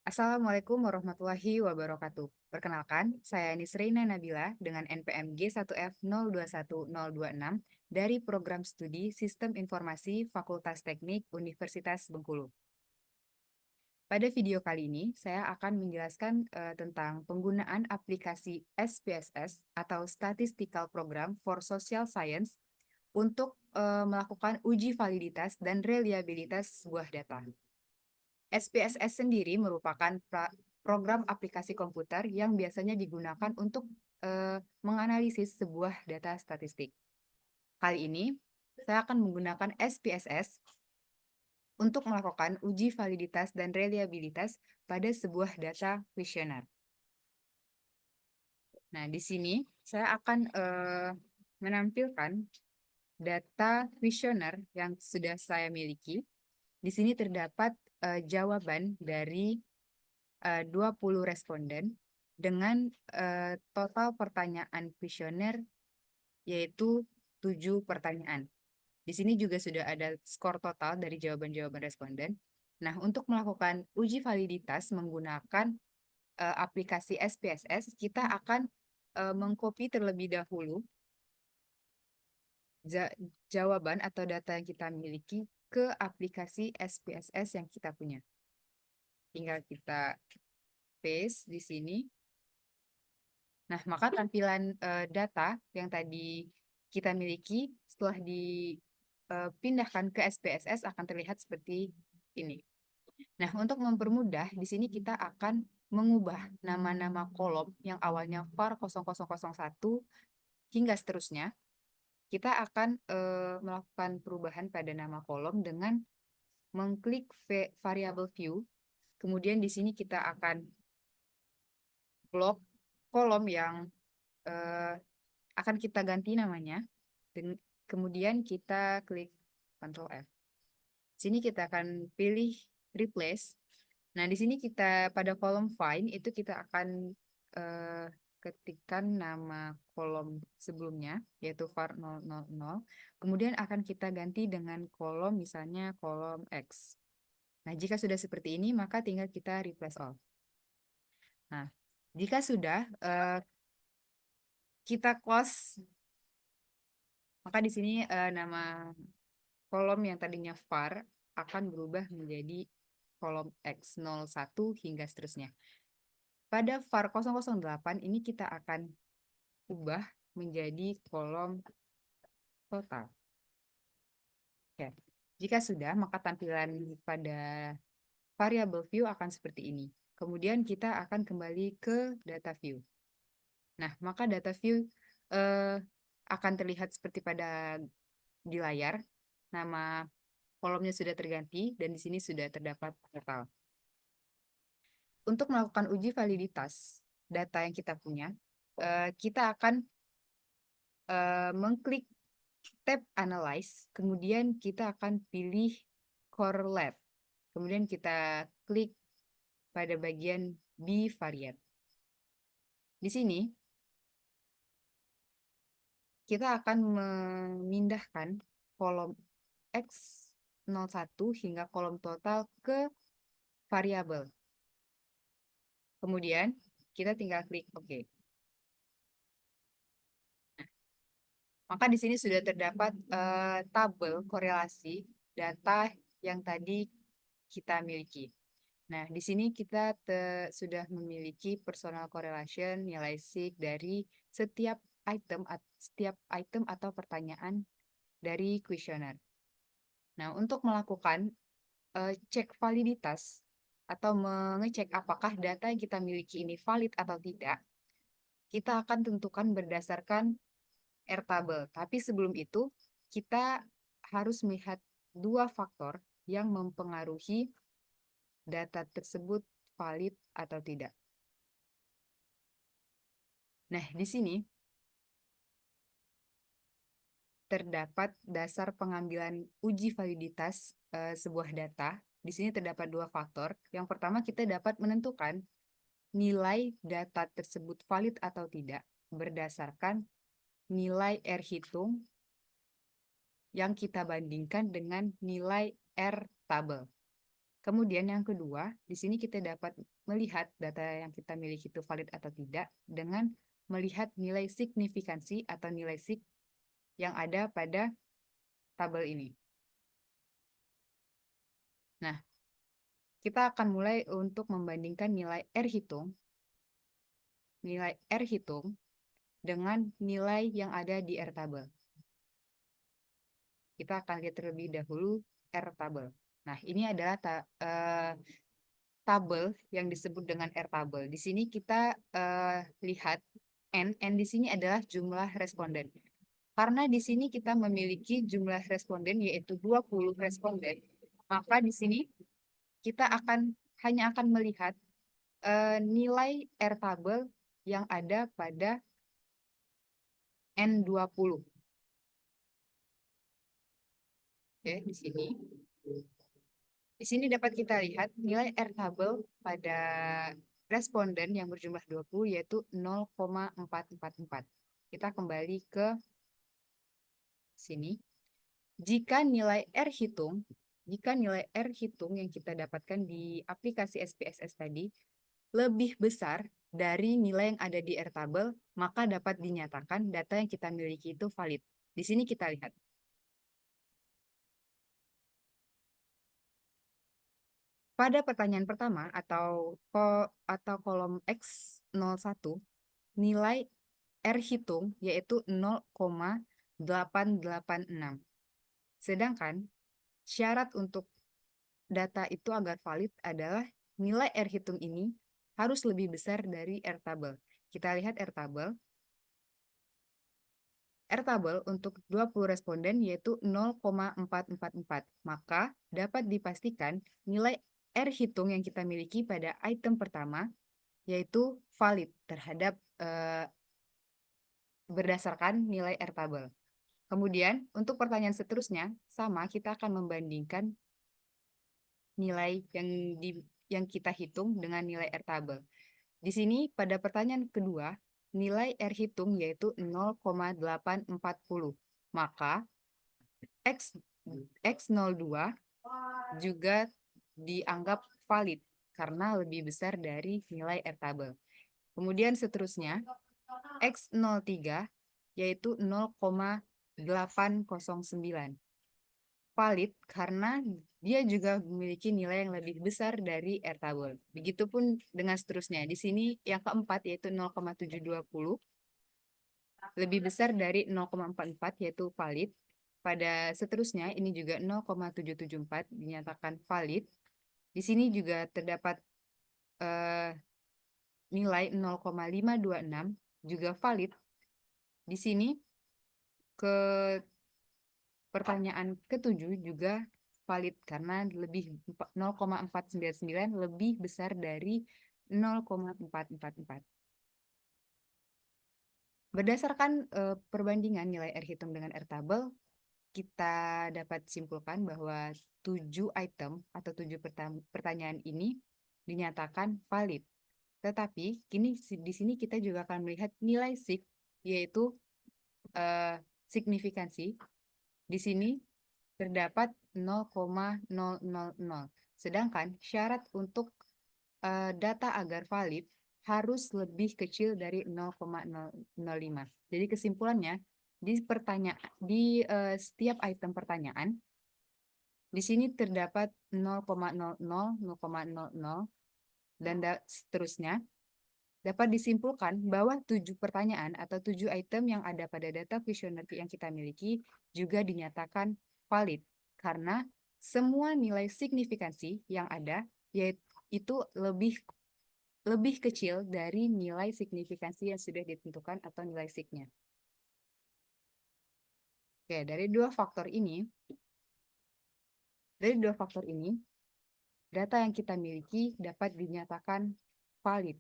Assalamualaikum warahmatullahi wabarakatuh. Perkenalkan, saya Nisrina Nabila dengan NPM G1F021026 dari Program Studi Sistem Informasi Fakultas Teknik Universitas Bengkulu. Pada video kali ini, saya akan menjelaskan tentang penggunaan aplikasi SPSS atau Statistical Program for Social Science untuk melakukan uji validitas dan reliabilitas sebuah data. SPSS sendiri merupakan program aplikasi komputer yang biasanya digunakan untuk menganalisis sebuah data statistik. Kali ini, saya akan menggunakan SPSS untuk melakukan uji validitas dan reliabilitas pada sebuah data kuesioner. Nah, di sini saya akan menampilkan data kuesioner yang sudah saya miliki. Di sini terdapat jawaban dari 20 responden dengan total pertanyaan kuesioner yaitu 7 pertanyaan. Di sini juga sudah ada skor total dari jawaban-jawaban responden. Nah, untuk melakukan uji validitas menggunakan aplikasi SPSS, kita akan mengcopy terlebih dahulu jawaban atau data yang kita miliki ke aplikasi SPSS yang kita punya. Tinggal kita paste di sini. Nah, maka tampilan data yang tadi kita miliki setelah dipindahkan ke SPSS akan terlihat seperti ini. Nah, untuk mempermudah, di sini kita akan mengubah nama-nama kolom yang awalnya var 0001 hingga seterusnya. Kita akan melakukan perubahan pada nama kolom dengan mengklik variable view. Kemudian di sini kita akan blok kolom yang eh, akan kita ganti namanya. Kemudian kita klik Ctrl F. Sini kita akan pilih replace. Nah, di sini kita pada kolom find itu kita akan ketikkan nama kolom sebelumnya yaitu var 000. Kemudian akan kita ganti dengan kolom misalnya kolom X. Nah, jika sudah seperti ini maka tinggal kita replace all. Nah, jika sudah kita close, maka di sini nama kolom yang tadinya var akan berubah menjadi kolom X01 hingga seterusnya. Pada var 008 ini kita akan ubah menjadi kolom total. Oke. Jika sudah, maka tampilan pada variable view akan seperti ini. Kemudian kita akan kembali ke data view. Nah, maka data view akan terlihat seperti pada di layar. Nama kolomnya sudah terganti dan di sini sudah terdapat total. Untuk melakukan uji validitas data yang kita punya, kita akan mengklik tab Analyze, kemudian kita akan pilih Correlate. Kemudian kita klik pada bagian Bivariate. Di sini, kita akan memindahkan kolom X01 hingga kolom total ke variabel. Kemudian, kita tinggal klik OK. Maka di sini sudah terdapat tabel korelasi data yang tadi kita miliki. Nah, di sini kita sudah memiliki personal correlation nilai sig dari setiap item atau pertanyaan dari kuesioner. Nah, untuk melakukan cek validitas atau mengecek apakah data yang kita miliki ini valid atau tidak, kita akan tentukan berdasarkan Airtable. Tapi sebelum itu, kita harus melihat dua faktor yang mempengaruhi data tersebut valid atau tidak. Nah, di sini terdapat dasar pengambilan uji validitas sebuah data. Di sini terdapat dua faktor. Yang pertama, kita dapat menentukan nilai data tersebut valid atau tidak berdasarkan nilai R hitung yang kita bandingkan dengan nilai R tabel. Kemudian yang kedua, di sini kita dapat melihat data yang kita miliki itu valid atau tidak dengan melihat nilai signifikansi atau nilai sig yang ada pada tabel ini. Nah, kita akan mulai untuk membandingkan nilai R hitung dengan nilai yang ada di R tabel. Kita akan lihat terlebih dahulu R tabel. Nah, ini adalah tabel yang disebut dengan R tabel. Di sini kita lihat N di sini adalah jumlah responden. Karena di sini kita memiliki jumlah responden yaitu 20 responden, maka di sini kita hanya akan melihat nilai R tabel yang ada pada N20. Oke, di sini. Di sini dapat kita lihat nilai R tabel pada responden yang berjumlah 20 yaitu 0,444. Kita kembali ke sini. Jika nilai R hitung yang kita dapatkan di aplikasi SPSS tadi lebih besar dari nilai yang ada di R tabel, maka dapat dinyatakan data yang kita miliki itu valid. Di sini kita lihat. Pada pertanyaan pertama atau kolom X01, nilai R hitung yaitu 0,886. Sedangkan syarat untuk data itu agar valid adalah nilai R hitung ini harus lebih besar dari R tabel. Kita lihat R tabel. R tabel untuk 20 responden yaitu 0,444. Maka dapat dipastikan nilai R hitung yang kita miliki pada item pertama yaitu valid terhadap berdasarkan nilai R tabel. Kemudian untuk pertanyaan seterusnya sama kita akan membandingkan nilai yang kita hitung dengan nilai R tabel. Di sini pada pertanyaan kedua nilai R hitung yaitu 0,840. Maka X02 juga dianggap valid karena lebih besar dari nilai R tabel. Kemudian seterusnya X03 yaitu 0,809. Valid karena dia juga memiliki nilai yang lebih besar dari R tabel. Begitupun dengan seterusnya. Di sini yang keempat yaitu 0,720 lebih besar dari 0,44 yaitu valid. Pada seterusnya ini juga 0,774 dinyatakan valid. Di sini juga terdapat nilai 0,526 juga valid. Di sini ke pertanyaan ketujuh juga valid karena 0,499 lebih besar dari 0,444. Berdasarkan perbandingan nilai R hitung dengan R tabel, kita dapat simpulkan bahwa 7 item atau 7 pertanyaan ini dinyatakan valid. Tetapi kini di sini kita juga akan melihat nilai sig yaitu signifikansi. Di sini terdapat 0,000. Sedangkan syarat untuk data agar valid harus lebih kecil dari 0,005. Jadi kesimpulannya di setiap item pertanyaan di sini terdapat 0,00, 0,00 dan seterusnya. Dapat disimpulkan bahwa 7 pertanyaan atau 7 item yang ada pada data kuesioner yang kita miliki juga dinyatakan valid karena semua nilai signifikansi yang ada yaitu lebih kecil dari nilai signifikansi yang sudah ditentukan atau nilai signya. Oke, dari dua faktor ini, data yang kita miliki dapat dinyatakan valid.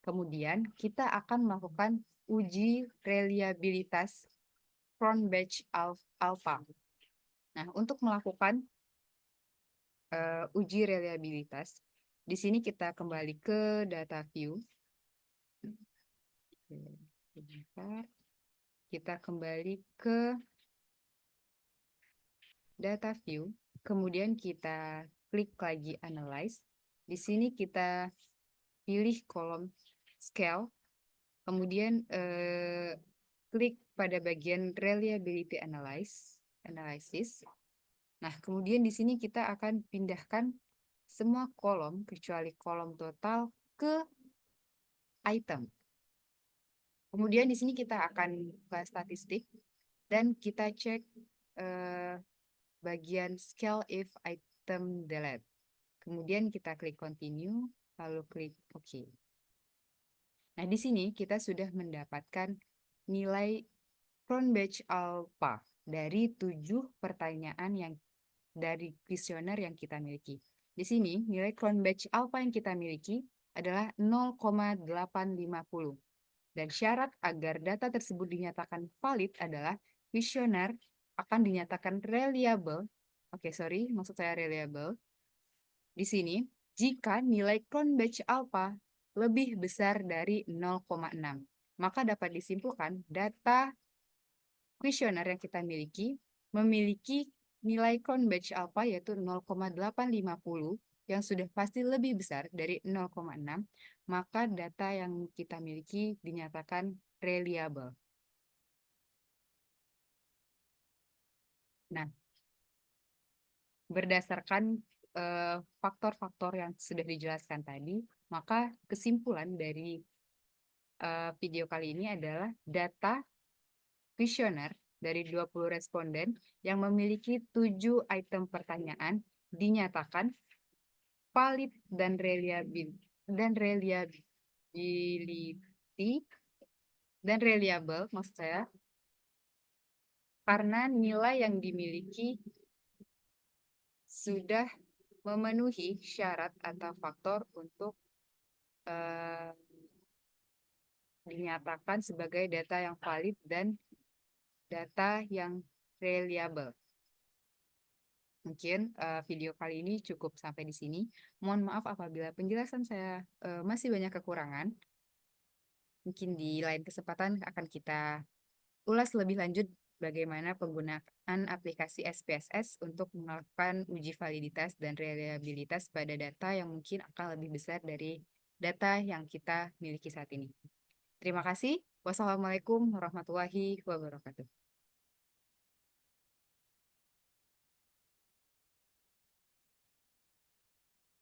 Kemudian kita akan melakukan uji reliabilitas front batch alpha. Nah, untuk melakukan uji reliabilitas, di sini kita kembali ke data view. Kita kembali ke data view, kemudian kita klik lagi Analyze. Di sini kita pilih kolom Scale, kemudian klik pada bagian Reliability Analysis. Nah, kemudian di sini kita akan pindahkan semua kolom, kecuali kolom total, ke item. Kemudian di sini kita akan ke statistik, dan kita cek bagian Scale if item delete. Kemudian kita klik Continue, lalu klik OK. Nah, di sini kita sudah mendapatkan nilai Cronbach Alpha dari 7 pertanyaan yang dari kuesioner yang kita miliki. Di sini, nilai Cronbach Alpha yang kita miliki adalah 0,850. Dan syarat agar data tersebut dinyatakan valid adalah kuesioner akan dinyatakan reliable. Maksud saya reliable. Di sini, jika nilai Cronbach Alpha lebih besar dari 0,6, maka dapat disimpulkan data kuesioner yang kita miliki memiliki nilai Cronbach Alpha yaitu 0,850 yang sudah pasti lebih besar dari 0,6, maka data yang kita miliki dinyatakan reliable. Nah, berdasarkan faktor-faktor yang sudah dijelaskan tadi, maka kesimpulan dari video kali ini adalah data kuesioner dari 20 responden yang memiliki 7 item pertanyaan dinyatakan valid dan reliable maksud saya, karena nilai yang dimiliki sudah memenuhi syarat atau faktor untuk dinyatakan sebagai data yang valid dan data yang reliable. Mungkin video kali ini cukup sampai di sini. Mohon maaf apabila penjelasan saya masih banyak kekurangan. Mungkin di lain kesempatan akan kita ulas lebih lanjut bagaimana penggunaan aplikasi SPSS untuk melakukan uji validitas dan reliabilitas pada data yang mungkin akan lebih besar dari data yang kita miliki saat ini. Terima kasih. Wassalamualaikum warahmatullahi wabarakatuh.